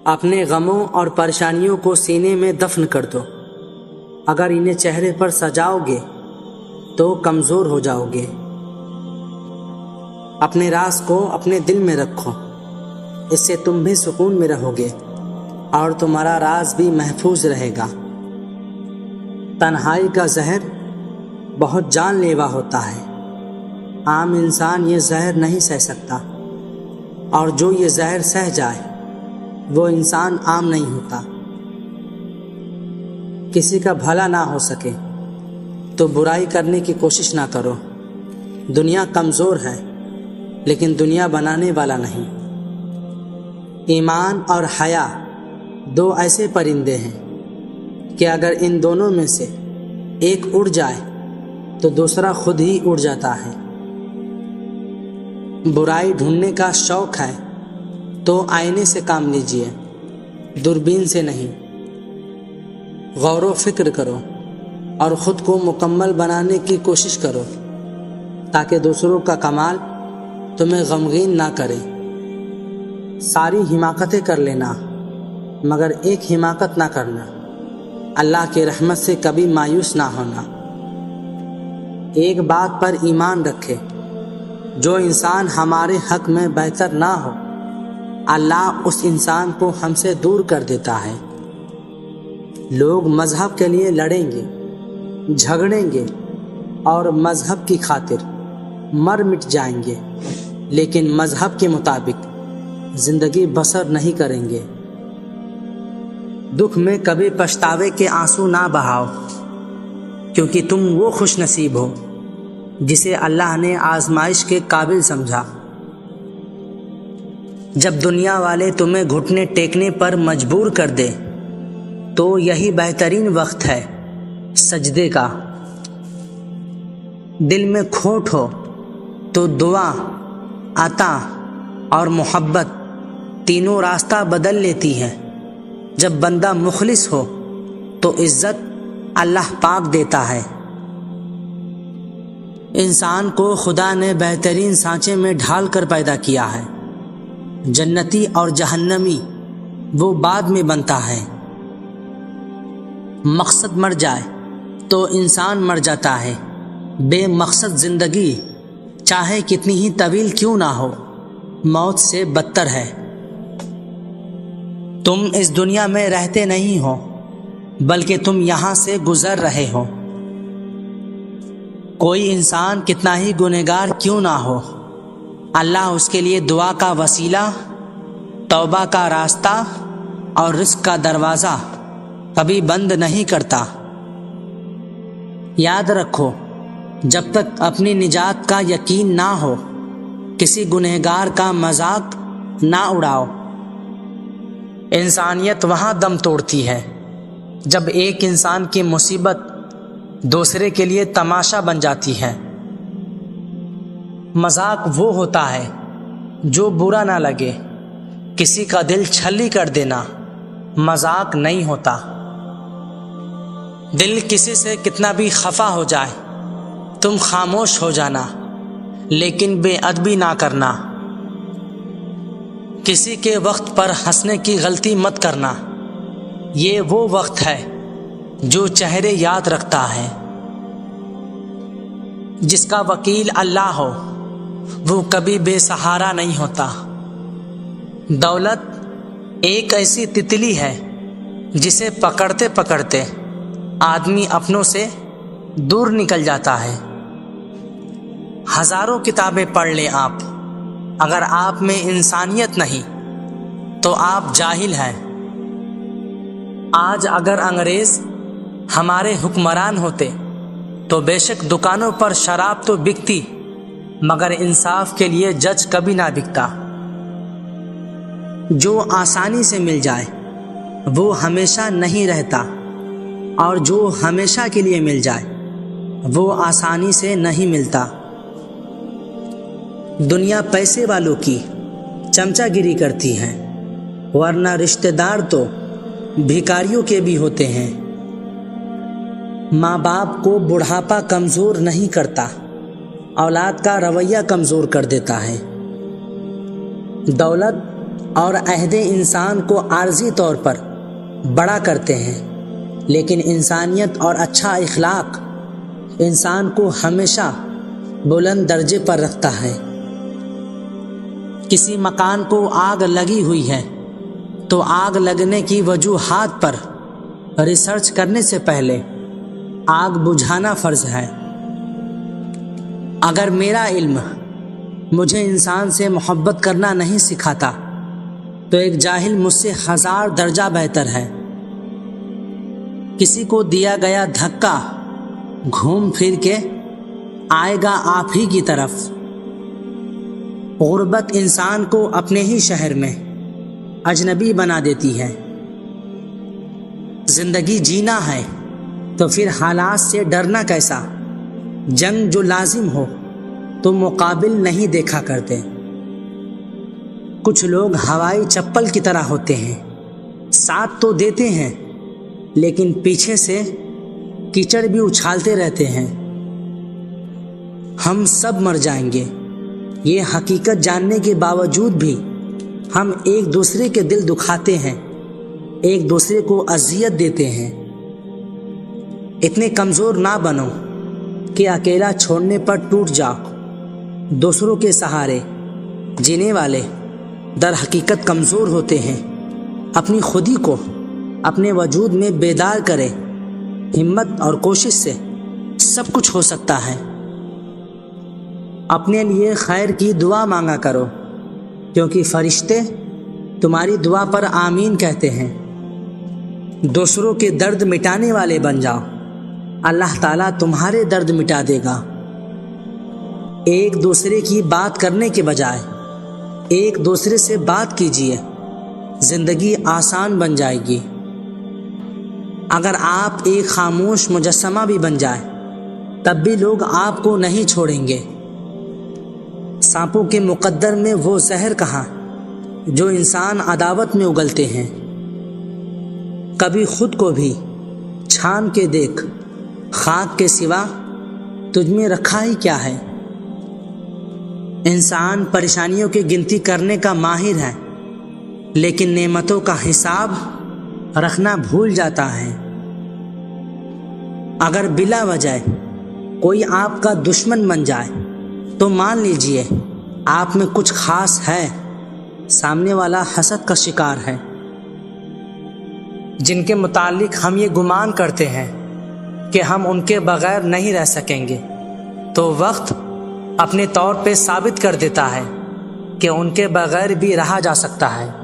اپنے غموں اور پریشانیوں کو سینے میں دفن کر دو۔ اگر انہیں چہرے پر سجاؤ گے تو کمزور ہو جاؤ گے۔ اپنے راز کو اپنے دل میں رکھو، اس سے تم بھی سکون میں رہو گے اور تمہارا راز بھی محفوظ رہے گا۔ تنہائی کا زہر بہت جان لیوا ہوتا ہے، عام انسان یہ زہر نہیں سہ سکتا، اور جو یہ زہر سہ جائے وہ انسان عام نہیں ہوتا۔ کسی کا بھلا نہ ہو سکے تو برائی کرنے کی کوشش نہ کرو۔ دنیا کمزور ہے لیکن دنیا بنانے والا نہیں۔ ایمان اور حیا دو ایسے پرندے ہیں کہ اگر ان دونوں میں سے ایک اڑ جائے تو دوسرا خود ہی اڑ جاتا ہے۔ برائی ڈھونڈنے کا شوق ہے تو آئینے سے کام لیجیے، دوربین سے نہیں۔ غور و فکر کرو اور خود کو مکمل بنانے کی کوشش کرو تاکہ دوسروں کا کمال تمہیں غمگین نہ کرے۔ ساری حماقتیں کر لینا مگر ایک حماقت نہ کرنا۔ اللہ کی رحمت سے کبھی مایوس نہ ہونا۔ ایک بات پر ایمان رکھے، جو انسان ہمارے حق میں بہتر نہ ہو اللہ اس انسان کو ہم سے دور کر دیتا ہے۔ لوگ مذہب کے لیے لڑیں گے، جھگڑیں گے اور مذہب کی خاطر مر مٹ جائیں گے، لیکن مذہب کے مطابق زندگی بسر نہیں کریں گے۔ دکھ میں کبھی پچھتاوے کے آنسو نہ بہاؤ، کیونکہ تم وہ خوش نصیب ہو جسے اللہ نے آزمائش کے قابل سمجھا۔ جب دنیا والے تمہیں گھٹنے ٹیکنے پر مجبور کر دے تو یہی بہترین وقت ہے سجدے کا۔ دل میں کھوٹ ہو تو دعا، عطا اور محبت تینوں راستہ بدل لیتی ہے۔ جب بندہ مخلص ہو تو عزت اللہ پاک دیتا ہے۔ انسان کو خدا نے بہترین سانچے میں ڈھال کر پیدا کیا ہے۔ جنتی اور جہنمی وہ بعد میں بنتا ہے۔ مقصد مر جائے تو انسان مر جاتا ہے۔ بے مقصد زندگی چاہے کتنی ہی طویل کیوں نہ ہو موت سے بدتر ہے۔ تم اس دنیا میں رہتے نہیں ہو بلکہ تم یہاں سے گزر رہے ہو۔ کوئی انسان کتنا ہی گنہگار کیوں نہ ہو اللہ اس کے لیے دعا کا وسیلہ، توبہ کا راستہ اور رزق کا دروازہ کبھی بند نہیں کرتا۔ یاد رکھو، جب تک اپنی نجات کا یقین نہ ہو کسی گنہگار کا مذاق نہ اڑاؤ۔ انسانیت وہاں دم توڑتی ہے جب ایک انسان کی مصیبت دوسرے کے لیے تماشا بن جاتی ہے۔ مذاق وہ ہوتا ہے جو برا نہ لگے۔ کسی کا دل چھلی کر دینا مذاق نہیں ہوتا۔ دل کسی سے کتنا بھی خفا ہو جائے تم خاموش ہو جانا، لیکن بے ادبی نہ کرنا۔ کسی کے وقت پر ہنسنے کی غلطی مت کرنا، یہ وہ وقت ہے جو چہرے یاد رکھتا ہے۔ جس کا وکیل اللہ ہو وہ کبھی بے سہارا نہیں ہوتا۔ دولت ایک ایسی تتلی ہے جسے پکڑتے پکڑتے آدمی اپنوں سے دور نکل جاتا ہے۔ ہزاروں کتابیں پڑھ لیں آپ، اگر آپ میں انسانیت نہیں تو آپ جاہل ہیں۔ آج اگر انگریز ہمارے حکمران ہوتے تو بے شک دکانوں پر شراب تو بکتی مگر انصاف کے لیے جج کبھی نہ بکتا۔ جو آسانی سے مل جائے وہ ہمیشہ نہیں رہتا، اور جو ہمیشہ کے لیے مل جائے وہ آسانی سے نہیں ملتا۔ دنیا پیسے والوں کی چمچہ گیری کرتی ہے، ورنہ رشتہ دار تو بھکاریوں کے بھی ہوتے ہیں۔ ماں باپ کو بڑھاپا کمزور نہیں کرتا، اولاد کا رویہ کمزور کر دیتا ہے۔ دولت اور عہد انسان کو عارضی طور پر بڑا کرتے ہیں، لیکن انسانیت اور اچھا اخلاق انسان کو ہمیشہ بلند درجے پر رکھتا ہے۔ کسی مکان کو آگ لگی ہوئی ہے تو آگ لگنے کی وجوہات پر ریسرچ کرنے سے پہلے آگ بجھانا فرض ہے۔ اگر میرا علم مجھے انسان سے محبت کرنا نہیں سکھاتا تو ایک جاہل مجھ سے 1000 درجہ بہتر ہے۔ کسی کو دیا گیا دھکا گھوم پھر کے آئے گا آپ ہی کی طرف۔ غربت انسان کو اپنے ہی شہر میں اجنبی بنا دیتی ہے۔ زندگی جینا ہے تو پھر حالات سے ڈرنا کیسا؟ جنگ جو لازم ہو تو مقابل نہیں دیکھا کرتے۔ کچھ لوگ ہوائی چپل کی طرح ہوتے ہیں، ساتھ تو دیتے ہیں لیکن پیچھے سے کیچڑ بھی اچھالتے رہتے ہیں۔ ہم سب مر جائیں گے، یہ حقیقت جاننے کے باوجود بھی ہم ایک دوسرے کے دل دکھاتے ہیں، ایک دوسرے کو اذیت دیتے ہیں۔ اتنے کمزور نہ بنو کہ اکیلا چھوڑنے پر ٹوٹ جاؤ۔ دوسروں کے سہارے جینے والے در حقیقت کمزور ہوتے ہیں۔ اپنی خودی کو اپنے وجود میں بیدار کرے، ہمت اور کوشش سے سب کچھ ہو سکتا ہے۔ اپنے لیے خیر کی دعا مانگا کرو، کیونکہ فرشتے تمہاری دعا پر آمین کہتے ہیں۔ دوسروں کے درد مٹانے والے بن جاؤ، اللہ تعالیٰ تمہارے درد مٹا دے گا۔ ایک دوسرے کی بات کرنے کے بجائے ایک دوسرے سے بات کیجیے، زندگی آسان بن جائے گی۔ اگر آپ ایک خاموش مجسمہ بھی بن جائے تب بھی لوگ آپ کو نہیں چھوڑیں گے۔ سانپوں کے مقدر میں وہ زہر کہاں جو انسان عداوت میں اگلتے ہیں۔ کبھی خود کو بھی چھان کے دیکھ، خاک کے سوا تجھ میں رکھا ہی کیا ہے۔ انسان پریشانیوں کی گنتی کرنے کا ماہر ہے، لیکن نعمتوں کا حساب رکھنا بھول جاتا ہے۔ اگر بلا وجہ کوئی آپ کا دشمن بن جائے تو مان لیجئے آپ میں کچھ خاص ہے، سامنے والا حسد کا شکار ہے۔ جن کے متعلق ہم یہ گمان کرتے ہیں کہ ہم ان کے بغیر نہیں رہ سکیں گے، تو وقت اپنے طور پہ ثابت کر دیتا ہے کہ ان کے بغیر بھی رہا جا سکتا ہے۔